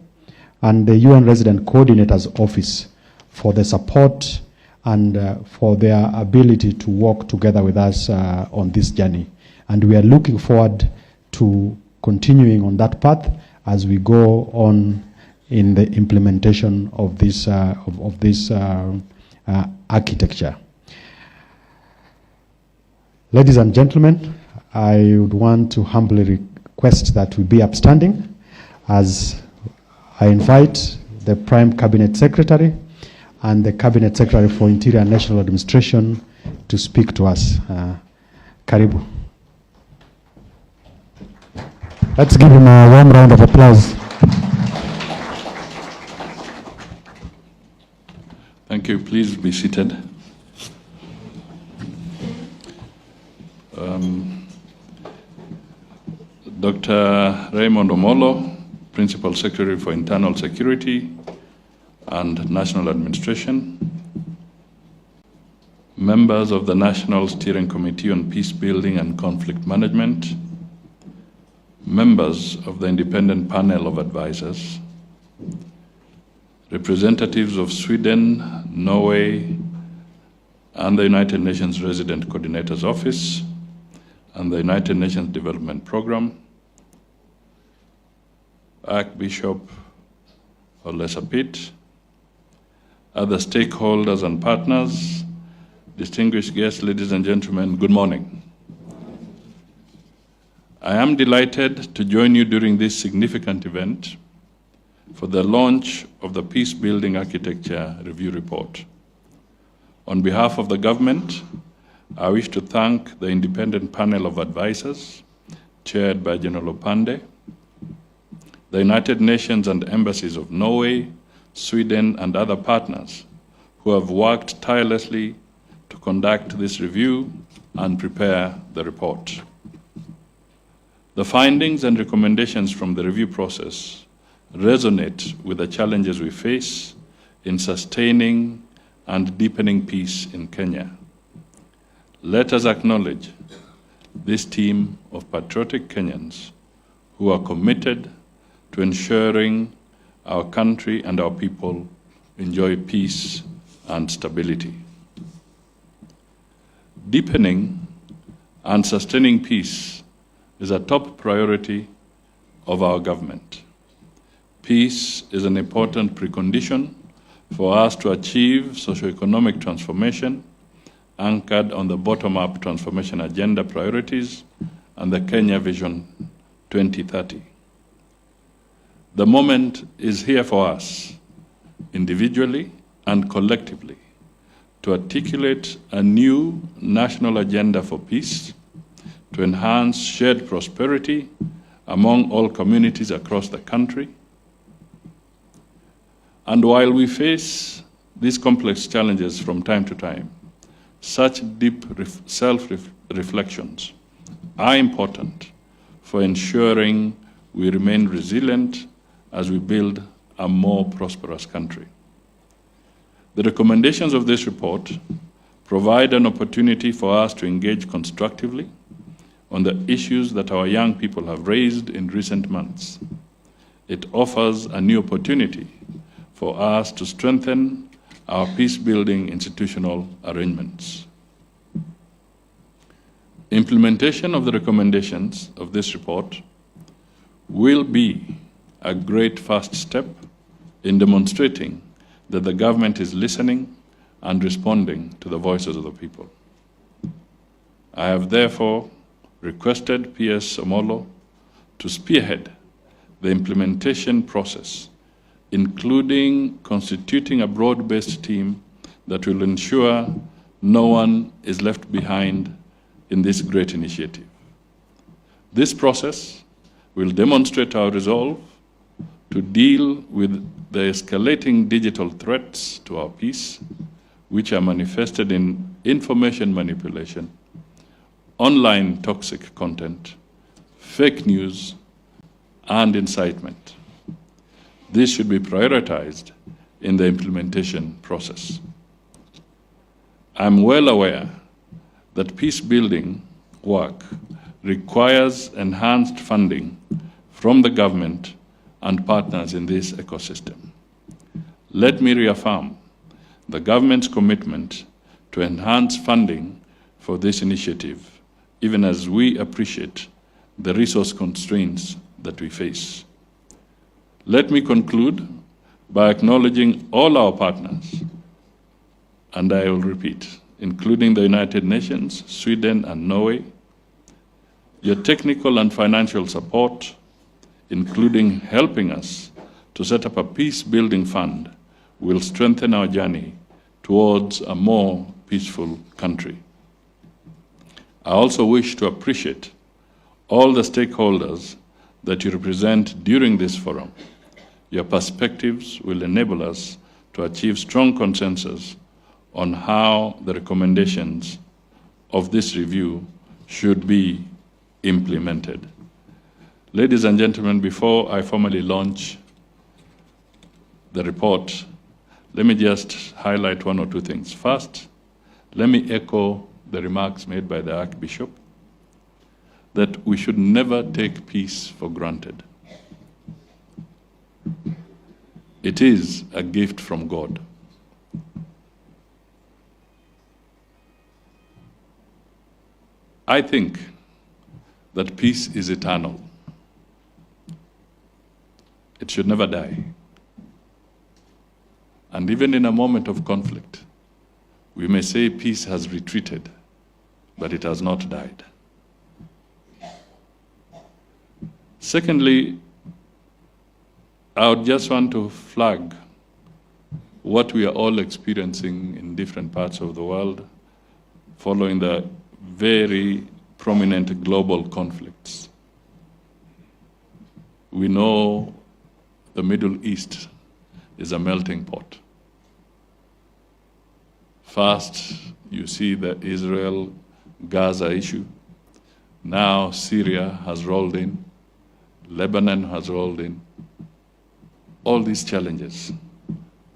and the UN Resident Coordinator's Office for the support and for their ability to work together with us on this journey. And we are looking forward to continuing on that path as we go on in the implementation of this architecture. Ladies and gentlemen, I would want to humbly request that we be upstanding as I invite the Prime Cabinet Secretary and the Cabinet Secretary for Interior and National Administration to speak to us. Karibu. Let's give him a warm round of applause. Thank you. Please be seated. Dr. Raymond Omolo, Principal Secretary for Internal Security and National Administration, members of the National Steering Committee on Peacebuilding and Conflict Management, members of the Independent Panel of Advisors, representatives of Sweden, Norway, and the United Nations Resident Coordinator's Office, and the United Nations Development Program, Archbishop Olesapit, other stakeholders and partners, distinguished guests, ladies and gentlemen, good morning. I am delighted to join you during this significant event for the launch of the Peacebuilding Architecture Review Report. On behalf of the government, I wish to thank the independent panel of advisors, chaired by General Opande, the United Nations and embassies of Norway, Sweden, and other partners who have worked tirelessly to conduct this review and prepare the report. The findings and recommendations from the review process resonate with the challenges we face in sustaining and deepening peace in Kenya. Let us acknowledge this team of patriotic Kenyans who are committed to ensuring our country and our people enjoy peace and stability. Deepening and sustaining peace is a top priority of our government. Peace is an important precondition for us to achieve socio-economic transformation anchored on the bottom-up transformation agenda priorities and the Kenya Vision 2030. The moment is here for us, individually and collectively, to articulate a new national agenda for peace, to enhance shared prosperity among all communities across the country. And while we face these complex challenges from time to time, such deep self-reflections are important for ensuring we remain resilient as we build a more prosperous country. The recommendations of this report provide an opportunity for us to engage constructively on the issues that our young people have raised in recent months. It offers a new opportunity for us to strengthen our peace-building institutional arrangements. Implementation of the recommendations of this report will be a great first step in demonstrating that the government is listening and responding to the voices of the people. I have therefore requested PS Omolo to spearhead the implementation process, including constituting a broad-based team that will ensure no one is left behind in this great initiative. This process will demonstrate our resolve to deal with the escalating digital threats to our peace, which are manifested in information manipulation, online toxic content, fake news, and incitement. This should be prioritized in the implementation process. I'm well aware that peace-building work requires enhanced funding from the government and partners in this ecosystem. Let me reaffirm the government's commitment to enhance funding for this initiative, even as we appreciate the resource constraints that we face. Let me conclude by acknowledging all our partners, and I will repeat, including the United Nations, Sweden, and Norway. Your technical and financial support, including helping us to set up a peace-building fund, will strengthen our journey towards a more peaceful country. I also wish to appreciate all the stakeholders that you represent during this forum. Your perspectives will enable us to achieve strong consensus on how the recommendations of this review should be implemented. Ladies and gentlemen, before I formally launch the report, let me just highlight one or two things. First, let me echo the remarks made by the Archbishop that we should never take peace for granted. It is a gift from God. I think that peace is eternal. It should never die. And even in a moment of conflict, we may say peace has retreated, but it has not died. Secondly, I would just want to flag what we are all experiencing in different parts of the world following the very prominent global conflicts. We know the Middle East is a melting pot. First, you see the Israel-Gaza issue. Now Syria has rolled in. Lebanon has rolled in. All these challenges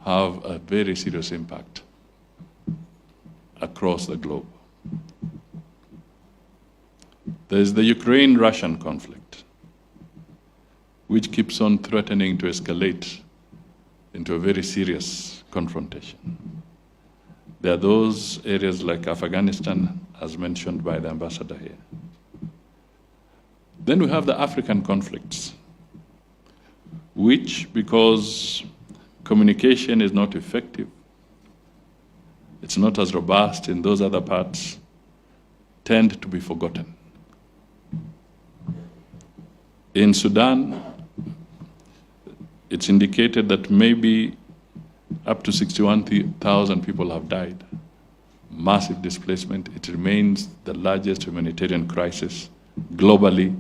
have a very serious impact across the globe. There's the Ukraine-Russian conflict, which keeps on threatening to escalate into a very serious confrontation. There are those areas like Afghanistan, as mentioned by the ambassador here. Then we have the African conflicts, which, because communication is not effective, it's not as robust in those other parts, tend to be forgotten. In Sudan, it's indicated that maybe up to 61,000 people have died. Massive displacement. It remains the largest humanitarian crisis globally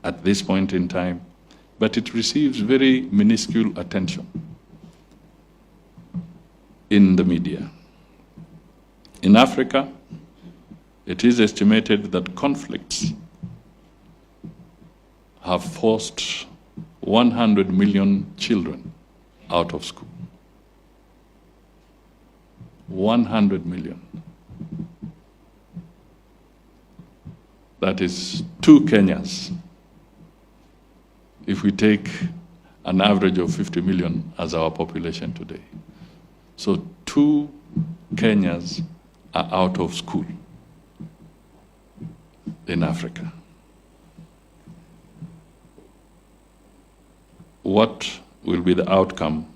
at this point in time, but it receives very minuscule attention in the media. In Africa, it is estimated that conflicts have forced 100 million children out of school. 100 million. That is 2 Kenyas, if we take an average of 50 million as our population today. So 2 Kenyas are out of school in Africa. What will be the outcome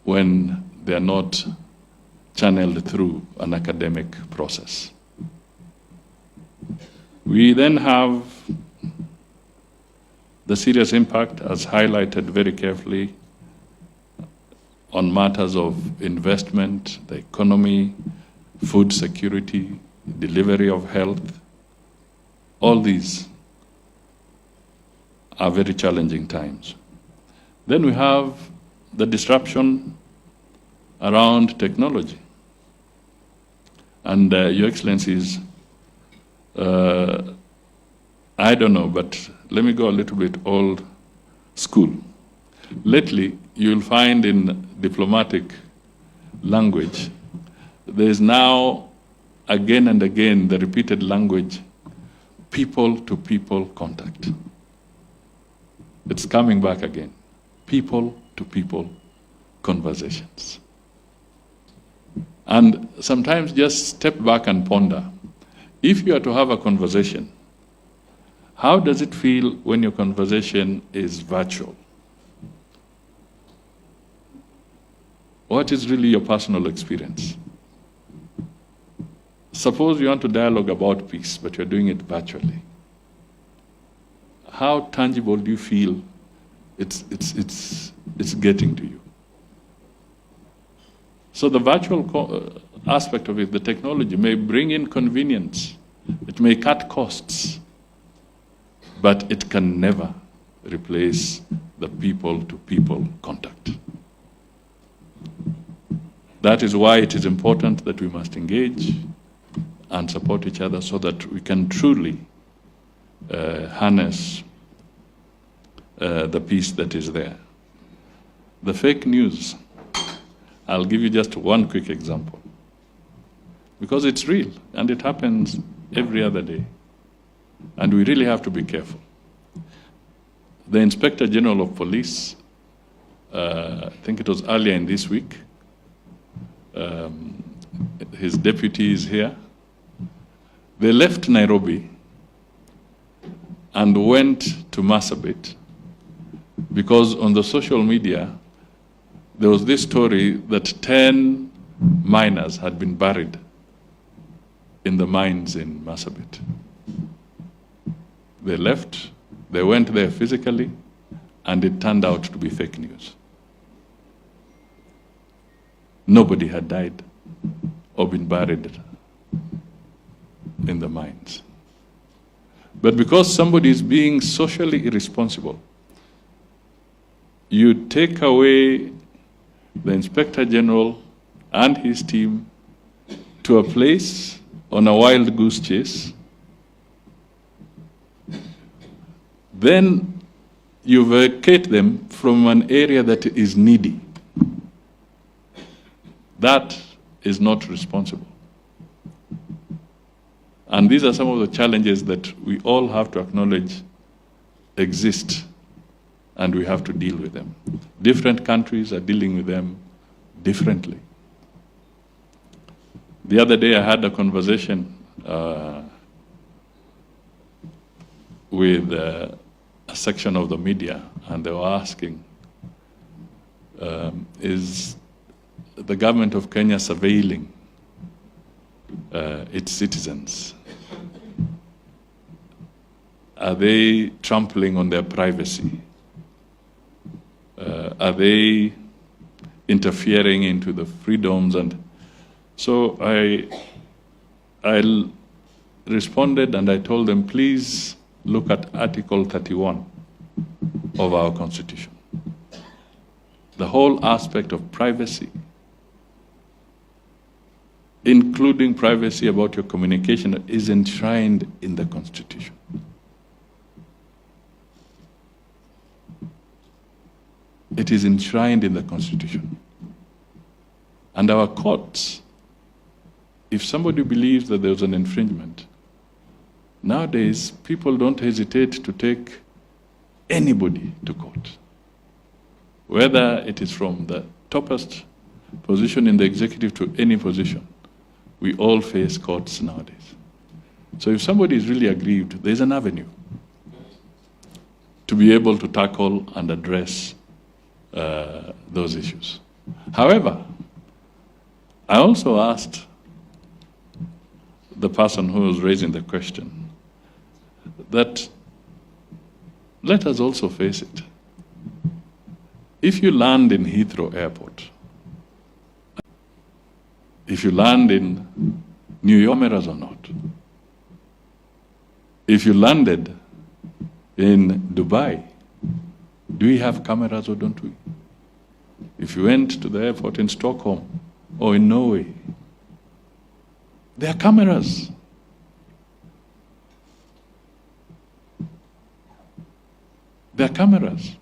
when they are not channeled through an academic process? We then have the serious impact, as highlighted very carefully, on matters of investment, the economy, food security, delivery of health. All these are very challenging times. Then we have the disruption around technology. And Your Excellencies, I don't know, but let me go a little bit old school. Lately, you'll find in diplomatic language, there's now again and again the repeated language, people-to-people contact. It's coming back again. People-to-people conversations. And sometimes just step back and ponder. If you are to have a conversation, how does it feel when your conversation is virtual? What is really your personal experience? Suppose you want to dialogue about peace, but you're doing it virtually. How tangible do you feel it's getting to you? So the virtual aspect of it, the technology, may bring in convenience. It may cut costs, but it can never replace the people-to-people contact. That is why it is important that we must engage and support each other so that we can truly harness the peace that is there. The fake news, I'll give you just one quick example, because it's real and it happens every other day, and we really have to be careful. The Inspector General of Police, I think it was earlier in this week, his deputy is here. They left Nairobi and went to Marsabit because on the social media there was this story that 10 miners had been buried in the mines in Marsabit. They left, they went there physically, and it turned out to be fake news. Nobody had died or been buried in the mines. But because somebody is being socially irresponsible, you take away the Inspector General and his team to a place on a wild goose chase, then you vacate them from an area that is needy. That is not responsible. And these are some of the challenges that we all have to acknowledge exist, and we have to deal with them. Different countries are dealing with them differently. The other day I had a conversation with a section of the media, and they were asking, is the government of Kenya surveilling its citizens? Are they trampling on their privacy? Are they interfering into the freedoms? And so I responded and I told them, please look at Article 31 of our Constitution. The whole aspect of privacy, including privacy about your communication, is enshrined in the Constitution. It is enshrined in the Constitution. And our courts, if somebody believes that there's an infringement, nowadays people don't hesitate to take anybody to court. Whether it is from the toppest position in the executive to any position, we all face courts nowadays. So if somebody is really aggrieved, there's an avenue to be able to tackle and address those issues. However, I also asked the person who was raising the question that let us also face it. If you land in Heathrow Airport, if you land in New York, cameras or not? If you landed in Dubai, do we have cameras or don't we? If you went to the airport in Stockholm or in Norway, there are cameras. There are cameras.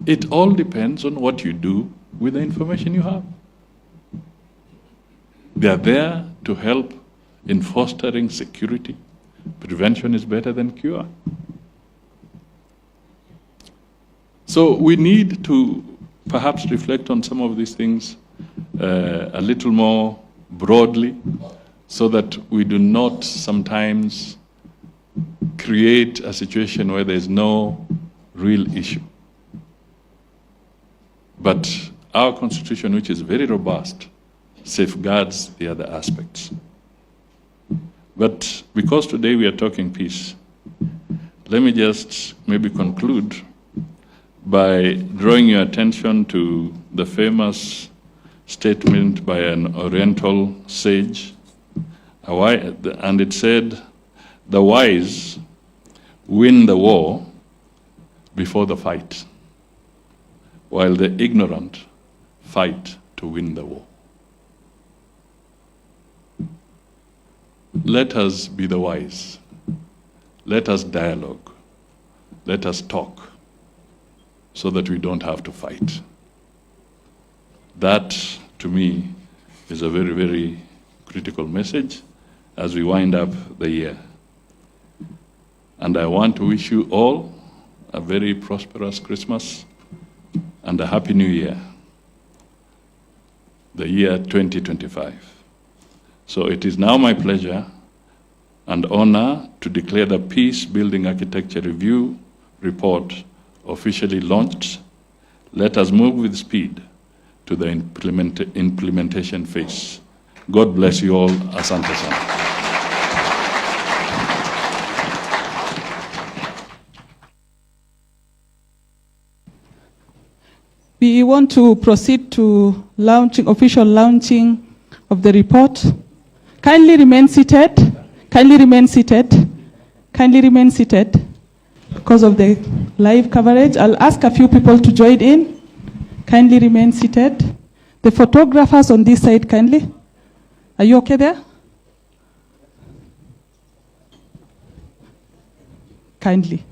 It all depends on what you do with the information you have. They are there to help in fostering security. Prevention is better than cure. So we need to perhaps reflect on some of these things a little more broadly, so that we do not sometimes create a situation where there is no real issue. But our Constitution, which is very robust, safeguards the other aspects. But because today we are talking peace, let me just maybe conclude by drawing your attention to the famous statement by an Oriental sage, and it said, "The wise win the war before the fight, while the ignorant fight to win the war." Let us be the wise. Let us dialogue. Let us talk, so that we don't have to fight. That, to me, is a very, very critical message as we wind up the year. And I want to wish you all a very prosperous Christmas and a Happy New Year, the year 2025. So it is now my pleasure and honor to declare the Peacebuilding Architecture Review report officially launched. Let us move with speed to the implementation phase. God bless you all. Asante sana. We want to proceed to official launching of the report. Kindly remain seated. Kindly remain seated. Kindly remain seated because of the live coverage. I'll ask a few people to join in. Kindly remain seated. The photographers on this side, kindly. Are you okay there? Kindly.